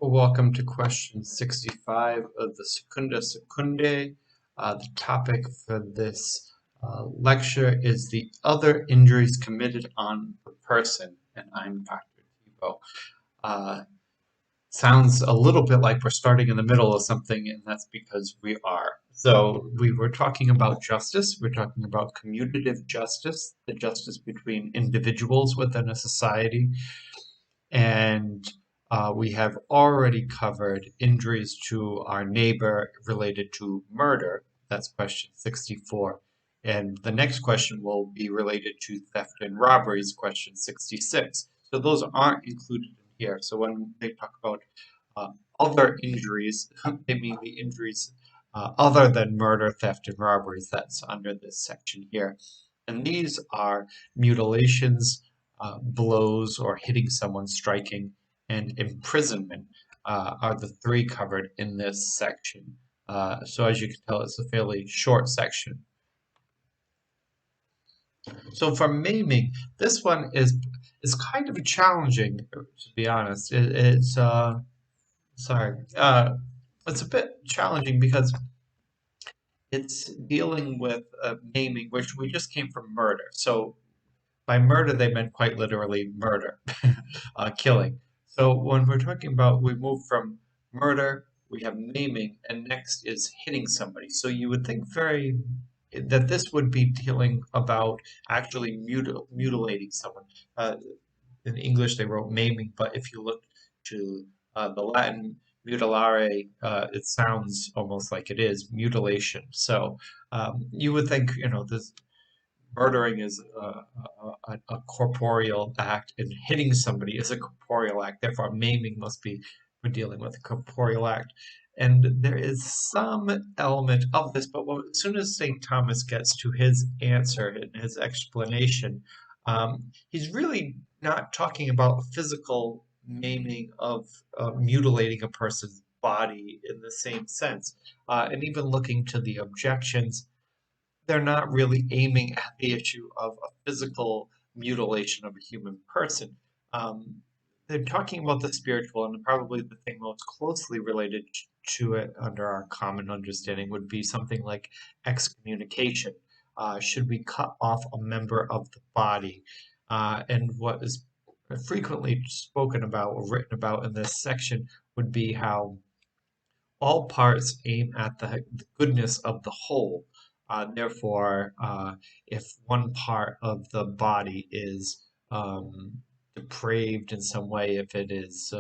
Welcome to question 65 of the Secunda Secundae. The topic for this lecture is the other injuries committed on the person, and I'm Dr. Thibault. Sounds a little bit like we're starting in the middle of something, and that's because we are. So we were talking about justice. We're talking about commutative justice, the justice between individuals within a society, and we have already covered injuries to our neighbor related to murder. That's question 64. And the next question will be related to theft and robberies, question 66. So those aren't included in here. So when they talk about other injuries, they mean the injuries other than murder, theft, and robberies. That's under this section here. And these are mutilations, blows or hitting someone, striking, and imprisonment are the three covered in this section. So as you can tell, it's a fairly short section. So for maiming, this one is kind of challenging, to be honest. It's it's a bit challenging because it's dealing with maiming, which we just came from murder. So by murder, they meant quite literally murder, killing. So when we're talking about, we move from murder, we have maiming, and next is hitting somebody. So you would think that this would be dealing about actually mutilating someone. In English, they wrote maiming, but if you look to the Latin mutilare, it sounds almost like it is mutilation. So you would think, this murdering is a corporeal act, and hitting somebody is a corporeal act. Therefore, maiming must be we're dealing with a corporeal act. And there is some element of this, but as soon as St. Thomas gets to his answer and his explanation, he's really not talking about physical maiming of mutilating a person's body in the same sense. And even looking to the objections, they're not really aiming at the issue of a physical mutilation of a human person. They're talking about the spiritual, and probably the thing most closely related to it under our common understanding would be something like excommunication. Should we cut off a member of the body? And what is frequently spoken about or written about in this section would be how all parts aim at the goodness of the whole. Therefore, if one part of the body is depraved in some way, if it is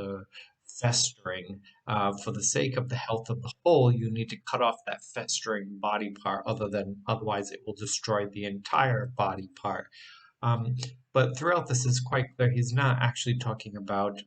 festering, for the sake of the health of the whole, you need to cut off that festering body part, otherwise it will destroy the entire body part. But throughout this is quite clear he's not actually talking about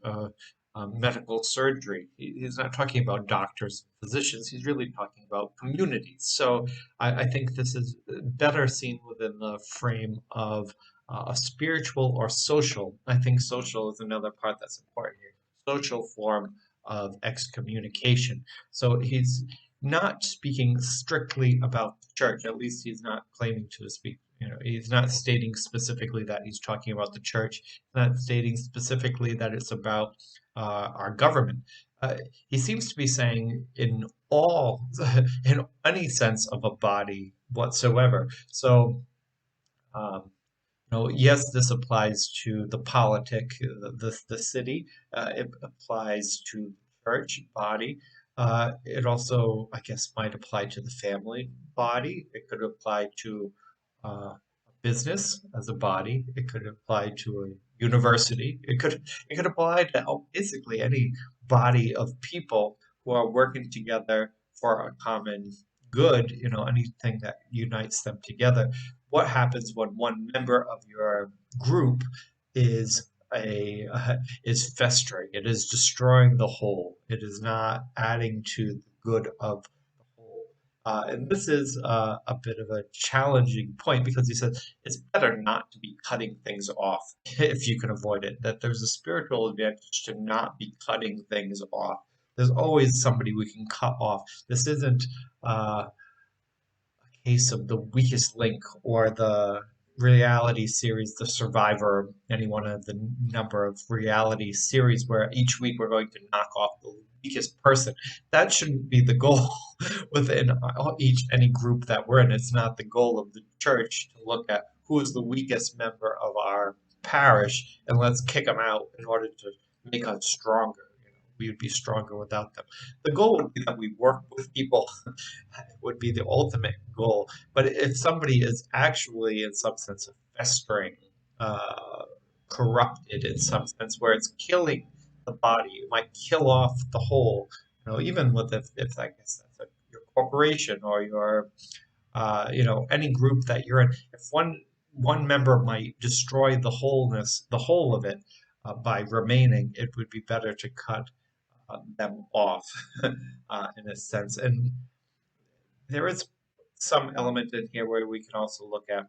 medical surgery. He's not talking about doctors and physicians. He's really talking about communities. So I think this is better seen within the frame of a spiritual or social. I think social is another part that's important here. Social form of excommunication. So he's not speaking strictly about the church. At least he's not claiming to speak. He's not stating specifically that he's talking about the church. He's not stating specifically that it's about our government. He seems to be saying in in any sense of a body whatsoever. So, yes, this applies to the politic, the city. It applies to the church body. It also, I guess, might apply to the family body. It could apply to a business as a body. It could apply to a university. It could apply to basically any body of people who are working together for a common good, anything that unites them together. What happens when one member of your group is is festering? It is destroying the whole. It is not adding to the good of the whole. And this is a bit of a challenging point because he says it's better not to be cutting things off if you can avoid it. That there's a spiritual advantage to not be cutting things off. There's always somebody we can cut off. This isn't a case of the weakest link or the reality series, The Survivor, any one of the number of reality series where each week we're going to knock off the weakest person. That shouldn't be the goal within any group that we're in. It's not the goal of the church to look at who is the weakest member of our parish and let's kick them out in order to make us stronger. We would be stronger without them. The goal would be that we work with people would be the ultimate goal. But if somebody is actually, in some sense, festering, uh, corrupted in some sense, where it's killing the body, it might kill off the whole. Even with if I guess that's your corporation or your, any group that you're in. If one member might destroy the whole of it by remaining, it would be better to cut them off in a sense. And there is some element in here where we can also look at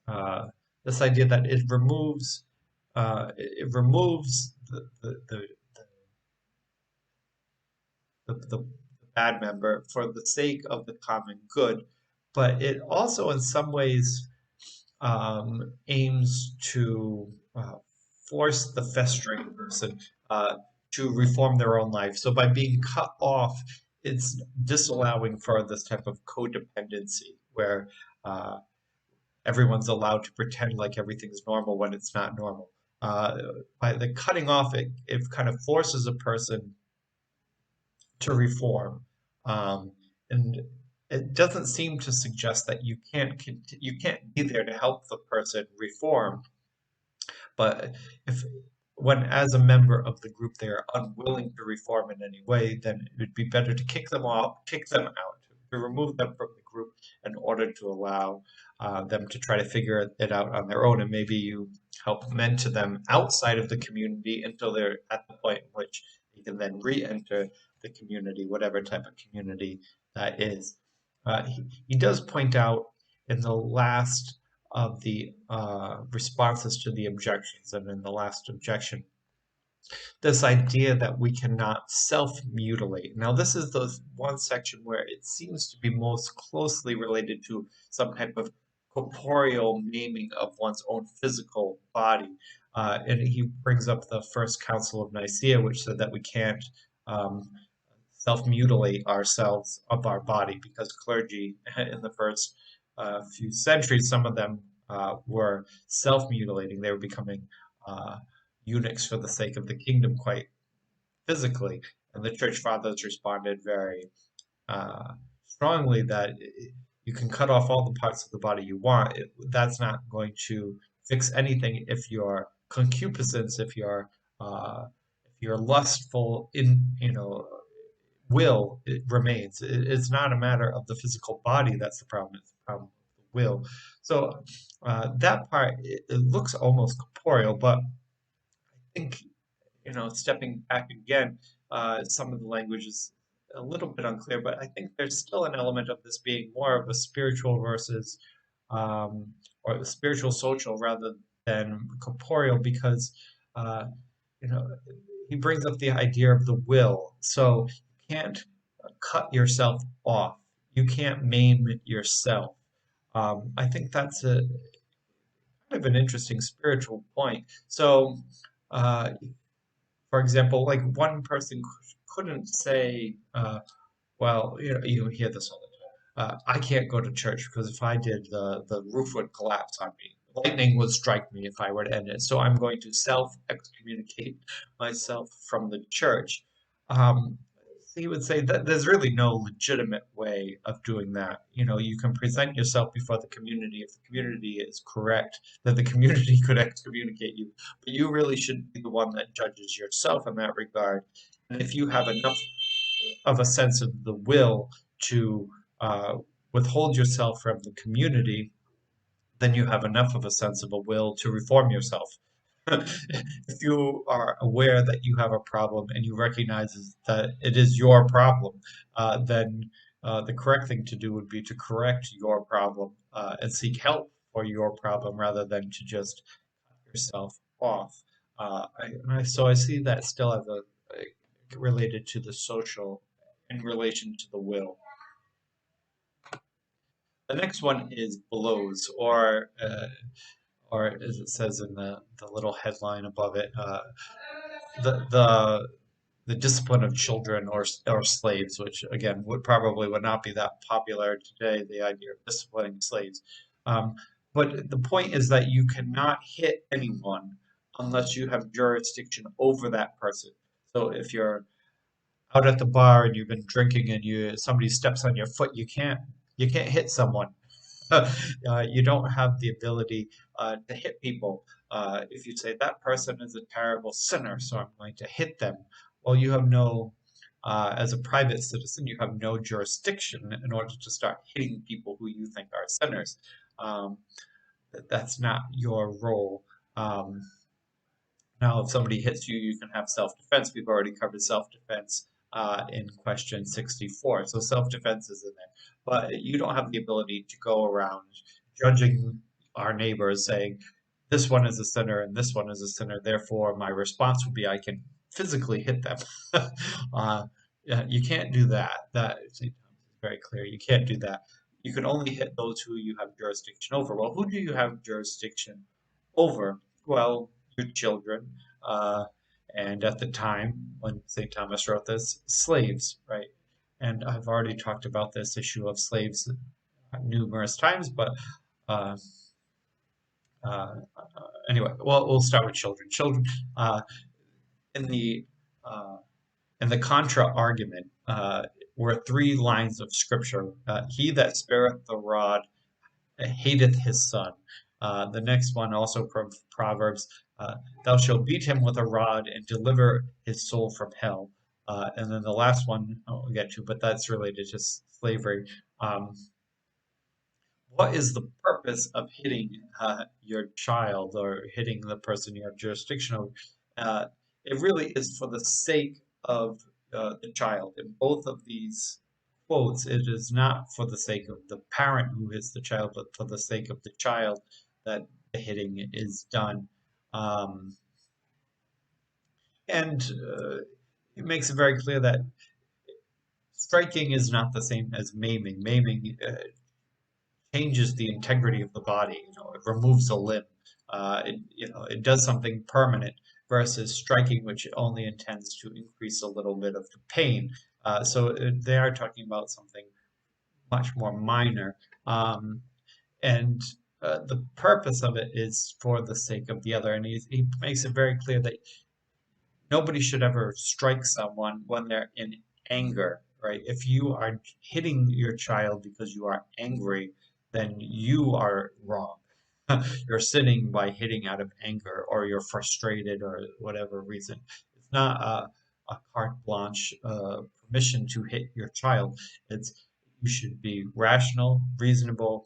uh, this idea that it removes the bad member for the sake of the common good, but it also in some ways aims to force the festering person to reform their own life. So by being cut off, it's disallowing for this type of codependency where uh, everyone's allowed to pretend like everything's normal when it's not normal. Uh, by the cutting off, it kind of forces a person to reform, um, and it doesn't seem to suggest that you can't be there to help the person reform, but if when as a member of the group they are unwilling to reform in any way, then it would be better to kick them out, to remove them from the group in order to allow them to try to figure it out on their own. And maybe you help mentor them outside of the community until they're at the point in which they can then re-enter the community, whatever type of community that is. He does point out in the last of the responses to the objections. And in the last objection, this idea that we cannot self mutilate. Now, this is the one section where it seems to be most closely related to some type of corporeal maiming of one's own physical body. And he brings up the First Council of Nicaea, which said that we can't um, self-mutilate ourselves of our body because clergy in the first few centuries, some of them were self-mutilating. They were becoming uh, eunuchs for the sake of the kingdom quite physically. And the church fathers responded very uh, strongly that you can cut off all the parts of the body you want. That's not going to fix anything if your concupiscence, if you're lustful will, it remains. It's not a matter of the physical body that's the problem. It's the problem of the will. So that part it looks almost corporeal, but I think stepping back again, some of the language is a little bit unclear, but I think there's still an element of this being more of a spiritual versus um, or spiritual social rather than corporeal because uh, you know he brings up the idea of the will. So you can't cut yourself off. You can't maim yourself. I think that's a kind of an interesting spiritual point. So, uh, for example, like one person couldn't say, well, you hear this all the time. I can't go to church because if I did, the roof would collapse on me. Lightning would strike me if I were to end it. So I'm going to self-excommunicate myself from the church. Um, he would say that there's really no legitimate way of doing that. You can present yourself before the community. If the community is correct, then the community could excommunicate you. But you really should be the one that judges yourself in that regard. And if you have enough of a sense of the will to withhold yourself from the community, then you have enough of a sense of a will to reform yourself. If you are aware that you have a problem and you recognize that it is your problem, then the correct thing to do would be to correct your problem and seek help for your problem rather than to just cut yourself off. So I see that still as related to the social in relation to the will. The next one is blows, or as it says in the little headline above it, the the the discipline of children or slaves, which again would not be that popular today. The idea of disciplining slaves, um, but the point is that you cannot hit anyone unless you have jurisdiction over that person. So if you're out at the bar and you've been drinking and somebody steps on your foot, you can't hit someone. You don't have the ability to hit people. If you say that person is a terrible sinner, so I'm going to hit them, well, you have no, as a private citizen, you have no jurisdiction in order to start hitting people who you think are sinners. Um, that's not your role. Um, Now, if somebody hits you, you can have self-defense. We've already covered self-defense in question 64. So self-defense is in there. But you don't have the ability to go around judging our neighbors, saying, this one is a sinner and this one is a sinner. Therefore, my response would be I can physically hit them. Yeah, you can't do that. That is very clear. You can't do that. You can only hit those who you have jurisdiction over. Well, who do you have jurisdiction over? Well, your children, uh, and at the time when St. Thomas wrote this, slaves, right? And I've already talked about this issue of slaves numerous times, but uh, anyway, well, we'll start with children. Children, uh, in the uh, in the contra argument, were three lines of scripture: "He that spareth the rod hateth his son." The next one, also from Proverbs, thou shalt beat him with a rod and deliver his soul from hell. And then the last one I'll get to, but that's related to slavery. Um, what is the purpose of hitting your child or hitting the person you have jurisdiction over? Uh, it really is for the sake of the child. In both of these quotes, it is not for the sake of the parent who hits the child, but for the sake of the child that the hitting is done. Um, and it makes it very clear that striking is not the same as maiming. Maiming changes the integrity of the body. It removes a limb. It does something permanent versus striking, which only intends to increase a little bit of the pain. So they are talking about something much more minor, and the purpose of it is for the sake of the other. And he makes it very clear that nobody should ever strike someone when they're in anger, right? If you are hitting your child because you are angry, then you are wrong. You're sinning by hitting out of anger, or you're frustrated, or whatever reason. It's not a carte blanche permission to hit your child. It's You should be rational, reasonable,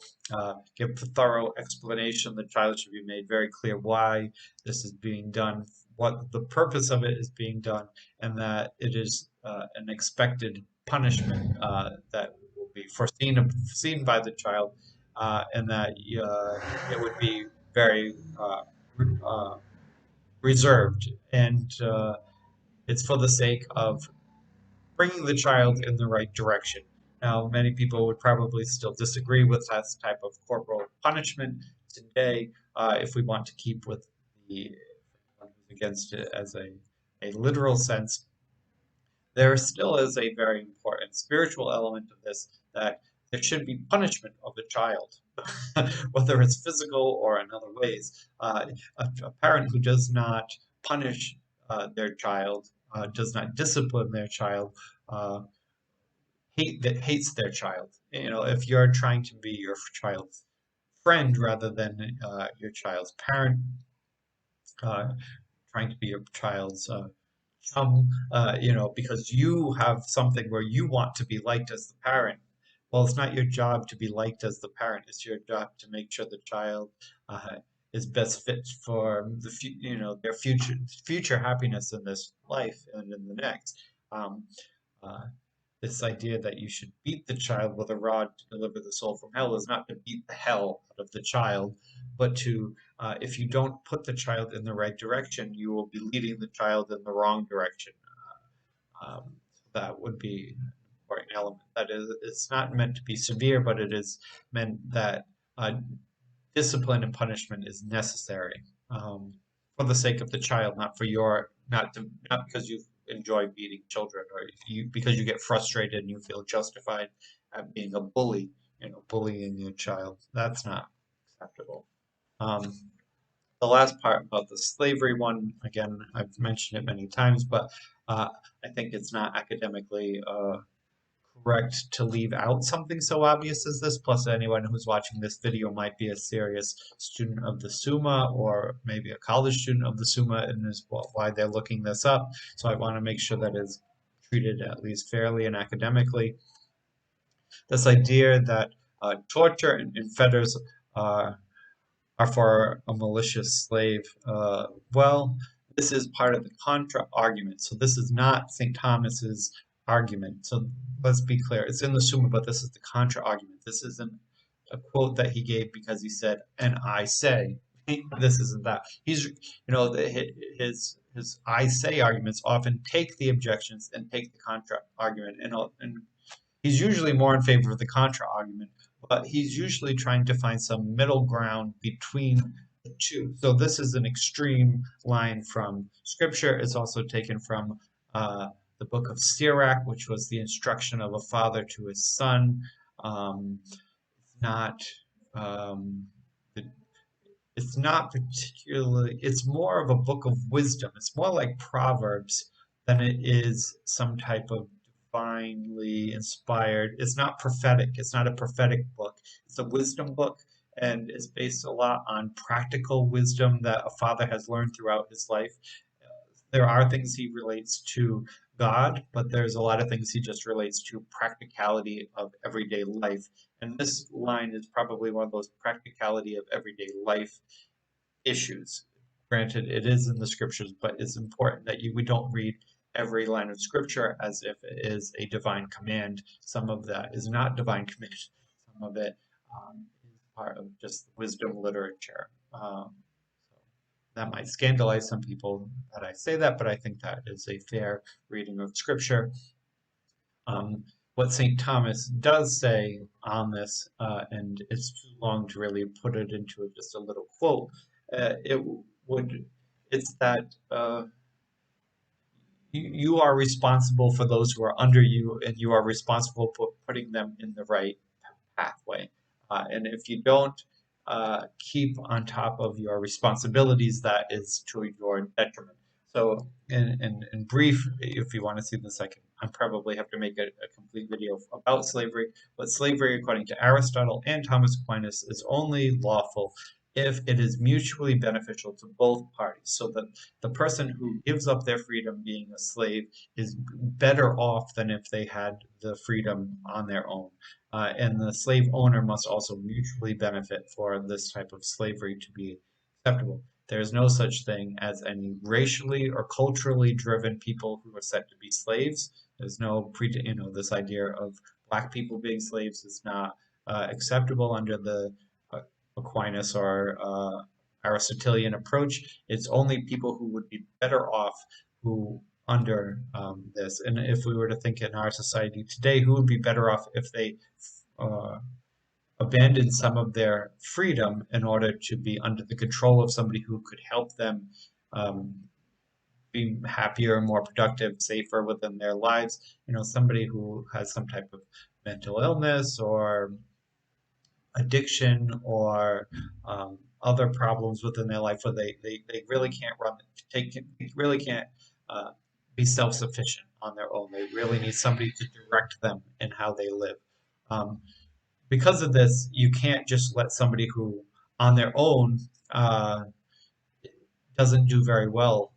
give a thorough explanation. The child should be made very clear why this is being done, what the purpose of it is being done, and that it is an expected punishment that will be foreseen by the child, and that it would be very uh, reserved, and it's for the sake of bringing the child in the right direction. Now, many people would probably still disagree with that type of corporal punishment today, if we want to keep with the against it as a literal sense. There still is a very important spiritual element of this, that there should be punishment of the child, whether it's physical or in other ways. A parent who does not punish their child, does not discipline their child, uh, hates their child. If you're trying to be your child's friend rather than your child's parent, uh, trying to be your child's because you have something where you want to be liked as the parent. Well, it's not your job to be liked as the parent. It's your job to make sure the child uh, is best fit for their future happiness in this life and in the next. Um, uh, this idea that you should beat the child with a rod to deliver the soul from hell is not to beat the hell out of the child, but to, if you don't put the child in the right direction, you will be leading the child in the wrong direction. That would be important element. That is, it's not meant to be severe, but it is meant that discipline and punishment is necessary for the sake of the child, not for your, not because you enjoy beating children or you because you get frustrated and you feel justified at being a bully, bullying your child. That's not acceptable. Um, the last part about the slavery one, again, I've mentioned it many times, but I think it's not academically correct to leave out something so obvious as this. Plus, anyone who's watching this video might be a serious student of the Summa or maybe a college student of the Summa and is why they're looking this up. So I want to make sure that it's treated at least fairly and academically. This idea that torture and fetters are for a malicious slave. Well, this is part of the contra argument. So this is not St. Thomas's argument. So let's be clear. It's in the Summa, but this is the contra argument. This isn't a quote that he gave because he said, "And I say." This isn't that. He's, his "I say" arguments often take the objections and take the contra argument, and he's usually more in favor of the contra argument, but he's usually trying to find some middle ground between the two. So this is an extreme line from Scripture. It's also taken from the book of Sirach, which was the instruction of a father to his son. It's not. Um, it's not particularly, it's more of a book of wisdom. It's more like Proverbs than it is some type of divinely inspired. It's not prophetic. It's not a prophetic book. It's a wisdom book, and it's based a lot on practical wisdom that a father has learned throughout his life. There are things he relates to God, but there's a lot of things he just relates to practicality of everyday life. And this line is probably one of those practicality of everyday life issues. Granted, it is in the scriptures, but it's important that we don't read every line of scripture as if it is a divine command. Some of that is not divine command. Some of it is part of just wisdom literature. That might scandalize some people that I say that, but I think that is a fair reading of Scripture. What St. Thomas does say on this, and it's too long to really put it into just a little quote, it's that you are responsible for those who are under you, and you are responsible for putting them in the right pathway. And if you don't keep on top of your responsibilities, that is to your detriment. So, in brief, if you want to see this, I probably have to make a complete video about slavery. But slavery, according to Aristotle and Thomas Aquinas, is only lawful if it is mutually beneficial to both parties. So that the person who gives up their freedom being a slave is better off than if they had the freedom on their own. And the slave owner must also mutually benefit for this type of slavery to be acceptable. There is no such thing as any racially or culturally driven people who are said to be slaves. There's no this idea of black people being slaves is not acceptable under the Aquinas or Aristotelian approach. It's only people who would be better off who under this. And if we were to think in our society today, who would be better off if they abandoned some of their freedom in order to be under the control of somebody who could help them be happier, more productive, safer within their lives? Somebody who has some type of mental illness or addiction or other problems within their life where they really can't really can't be self-sufficient on their own. They really need somebody to direct them in how they live. Because of this, you can't just let somebody who on their own doesn't do very well,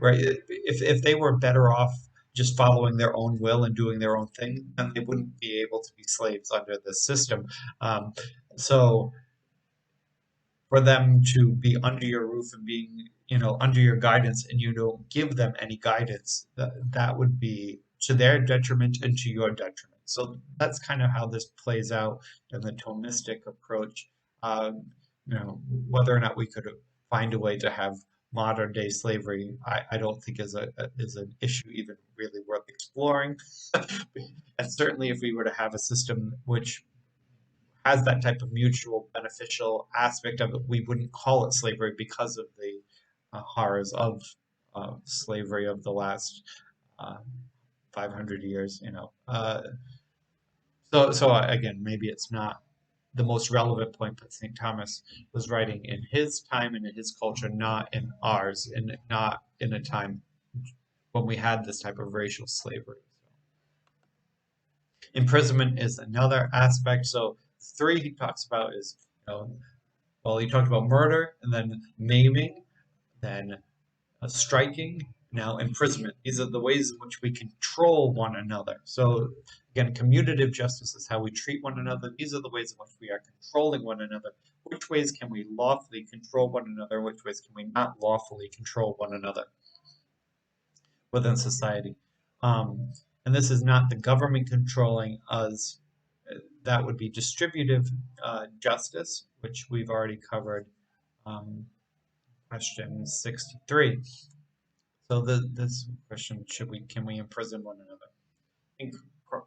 right? If they were better off just following their own will and doing their own thing, then they wouldn't be able to be slaves under this system. So for them to be under your roof and being, under your guidance, and you don't give them any guidance, that would be to their detriment and to your detriment. So that's kind of how this plays out in the Thomistic approach. Whether or not we could find a way to have modern day slavery, I don't think is an issue even really worth exploring. And certainly, if we were to have a system which has that type of mutual beneficial aspect of it, we wouldn't call it slavery because of the horrors of slavery of the last uh, 500 years. So again, maybe it's not the most relevant point, but St. Thomas was writing in his time and in his culture, not in ours, and not in a time when we had this type of racial slavery. Imprisonment is another aspect. So three he talks about is, well, he talked about murder and then maiming, then striking, now imprisonment. These are the ways in which we control one another. So again, commutative justice is how we treat one another. These are the ways in which we are controlling one another. Which ways can we lawfully control one another? Which ways can we not lawfully control one another within society? And this is not the government controlling us. That would be distributive justice, which we've already covered. Question 63. So this question, can we imprison one another? I think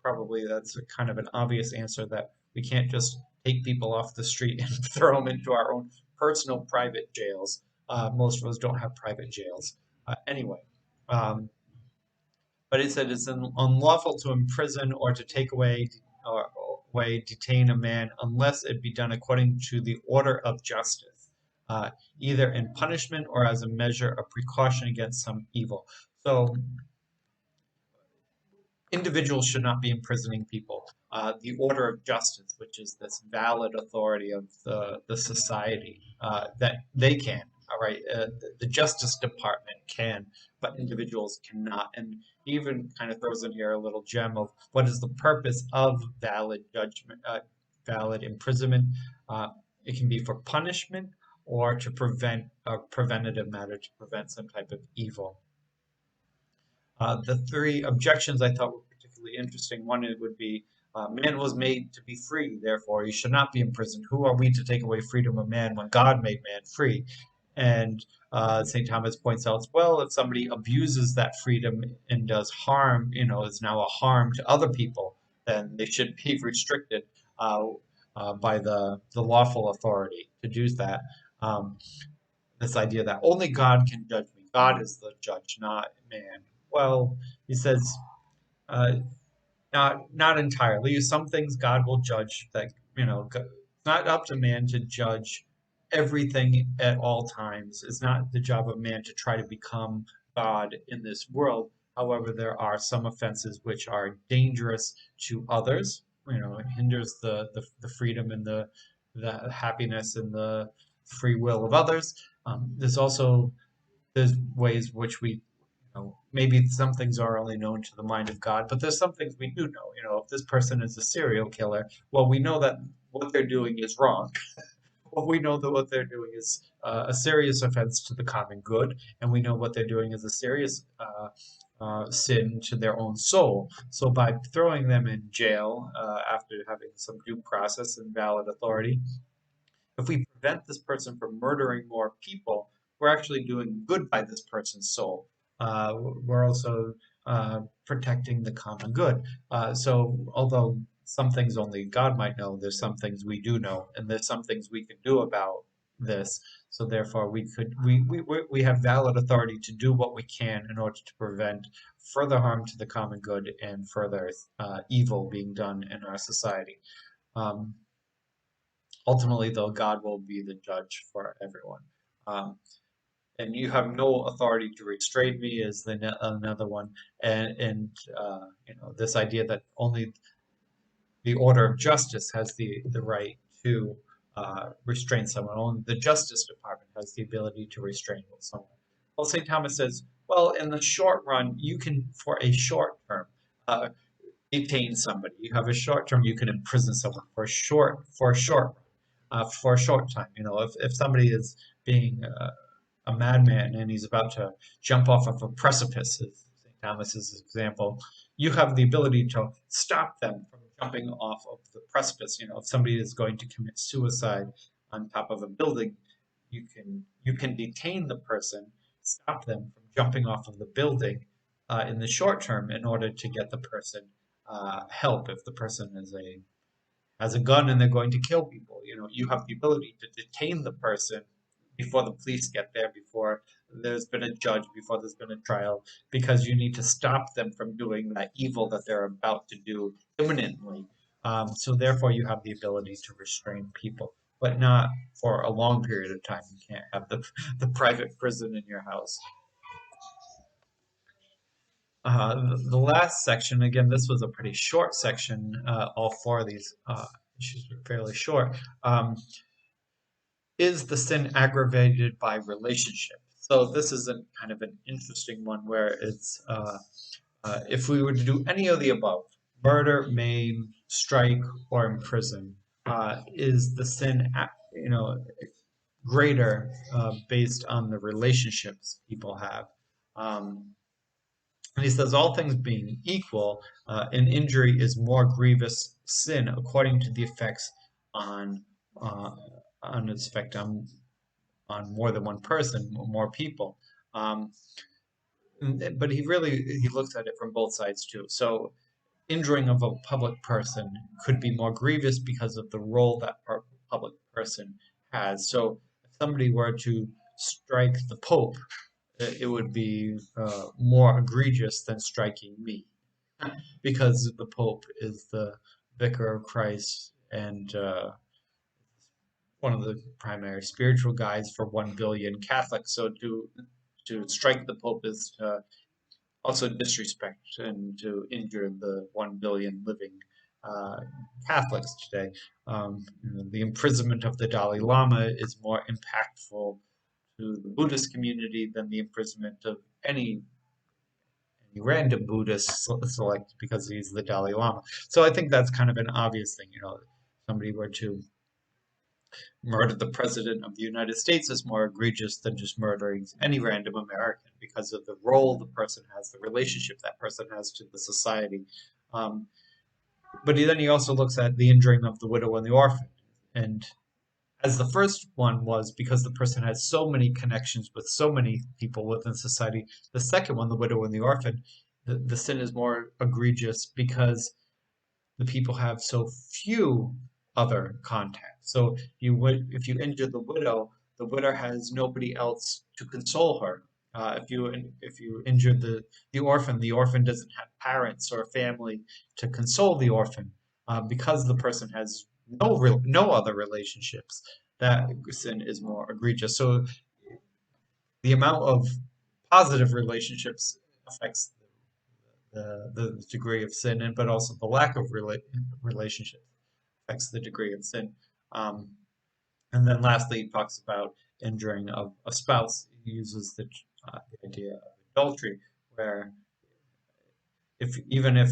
probably that's a kind of an obvious answer, that we can't just take people off the street and throw them into our own personal private jails. Most of us don't have private jails. Anyway, but it said it's unlawful to imprison or to take away or detain a man unless it be done according to the order of justice, either in punishment or as a measure of precaution against some evil. So individuals should not be imprisoning people. The order of justice, which is this valid authority of the society, that they can. All right, the Justice Department can, but individuals cannot. And he even kind of throws in here a little gem of what is the purpose of valid judgment, valid imprisonment. It can be for punishment or to prevent a preventative matter, to prevent some type of evil. The three objections I thought were particularly interesting. One, it would be, man was made to be free, therefore he should not be imprisoned. Who are we to take away freedom of man when God made man free? And St. Thomas points out, well, if somebody abuses that freedom and does harm, is now a harm to other people, then they should be restricted by the lawful authority to do that. This idea that only God can judge me. God is the judge, not man. Well, he says, uh, not entirely. Some things God will judge. That it's not up to man to judge everything at all times. It's not the job of man to try to become God in this world. However, there are some offenses which are dangerous to others. It hinders the freedom and the happiness and the free will of others. There's ways which we, maybe some things are only known to the mind of God, but there's some things we do know. If this person is a serial killer, well, we know that what they're doing is wrong. Well, we know that what they're doing is a serious offense to the common good, and we know what they're doing is a serious sin to their own soul. So by throwing them in jail after having some due process and valid authority, if we prevent this person from murdering more people, we're actually doing good by this person's soul. We're also protecting the common good. So although some things only God might know, there's some things we do know, and there's some things we can do about this. So therefore, we have valid authority to do what we can in order to prevent further harm to the common good and further evil being done in our society. Ultimately, though, God will be the judge for everyone. And you have no authority to restrain me is another one. And this idea that only the order of justice has the right to restrain someone. Only the Justice Department has the ability to restrain someone. Well, St. Thomas says, well, in the short run, you can, for a short term, detain somebody. You have a short term, you can imprison someone for a short time. If somebody is being a madman and he's about to jump off of a precipice, as St. Thomas's example, you have the ability to stop them from jumping off of the precipice. If somebody is going to commit suicide on top of a building, you can detain the person, stop them from jumping off of the building in the short term in order to get the person help if the person has a gun and they're going to kill people. You have the ability to detain the person before the police get there, before there's been a judge, before there's been a trial, because you need to stop them from doing that evil that they're about to do imminently. So therefore, you have the ability to restrain people, but not for a long period of time. You can't have the private prison in your house. The last section, again, this was a pretty short section. All four of these issues were fairly short. Is the sin aggravated by relationship? So this is kind of an interesting one where it's if we were to do any of the above, murder, maim, strike, or imprison, is the sin, greater based on the relationships people have? And he says, all things being equal, an injury is more grievous sin according to the effects on uh, its effect on more than one person, more people. Um, but he looks at it from both sides too. So injuring of a public person could be more grievous because of the role that public person has. So if somebody were to strike the Pope, it would be more egregious than striking me, because the Pope is the vicar of Christ and one of the primary spiritual guides for 1 billion Catholics. So to strike the Pope is also disrespect and to injure the 1 billion living uh, Catholics today. The imprisonment of the Dalai Lama is more impactful to the Buddhist community than the imprisonment of any random Buddhist select because he's the Dalai Lama. So I think that's kind of an obvious thing. Somebody were to murder the president of the United States is more egregious than just murdering any random American because of the role the person has, the relationship that person has to the society. Um, but then he also looks at the injuring of the widow and the orphan. And as the first one was because the person has so many connections with so many people within society, the second one, the widow and the orphan, the sin is more egregious because the people have so few other contacts. So if you injure the widow has nobody else to console her. If you injure the orphan doesn't have parents or family to console the orphan, because the person has no other relationships. That sin is more egregious. So the amount of positive relationships affects the degree of sin, but also the lack of relationship affects the degree of sin. Um, and then lastly, he talks about injuring of a spouse. He uses the idea of adultery, where even if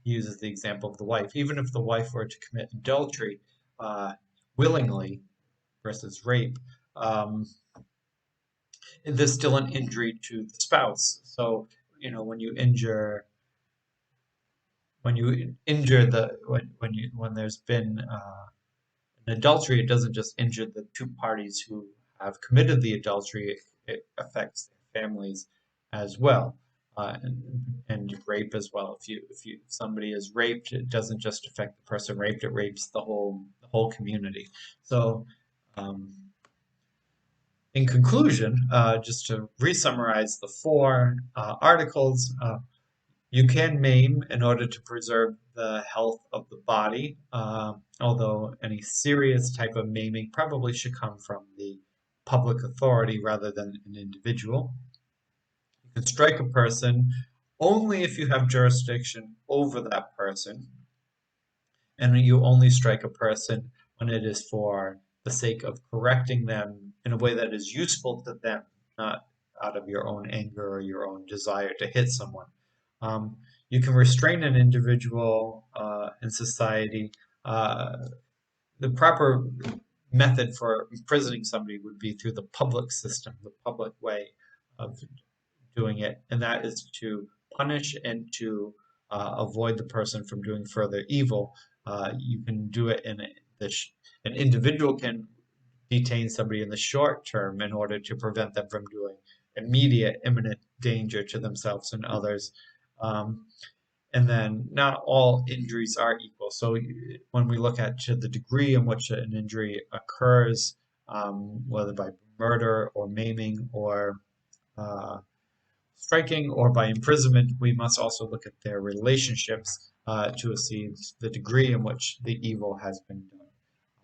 he uses the example of the wife, even if the wife were to commit adultery willingly versus rape, there's still an injury to the spouse. So when you injure when there's been an adultery, it doesn't just injure the two parties who have committed the adultery; it affects their families as well, and rape as well. If somebody is raped, it doesn't just affect the person raped; it rapes the whole community. So. Um, in conclusion, just to re-summarize the four articles, you can maim in order to preserve the health of the body, although any serious type of maiming probably should come from the public authority rather than an individual. You can strike a person only if you have jurisdiction over that person, and you only strike a person when it is for the sake of correcting them in a way that is useful to them, not out of your own anger or your own desire to hit someone. Um, you can restrain an individual in society. The proper method for imprisoning somebody would be through the public system, the public way of doing it, and that is to punish and to avoid the person from doing further evil. You can do it an individual can detain somebody in the short term in order to prevent them from doing immediate, imminent danger to themselves and others. Um, And then not all injuries are equal. So when we look at to the degree in which an injury occurs, whether by murder or maiming or uh, striking or by imprisonment, we must also look at their relationships to see the degree in which the evil has been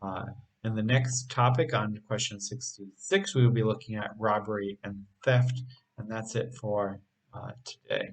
done. In the next topic on question 66, we will be looking at robbery and theft, and that's it for today.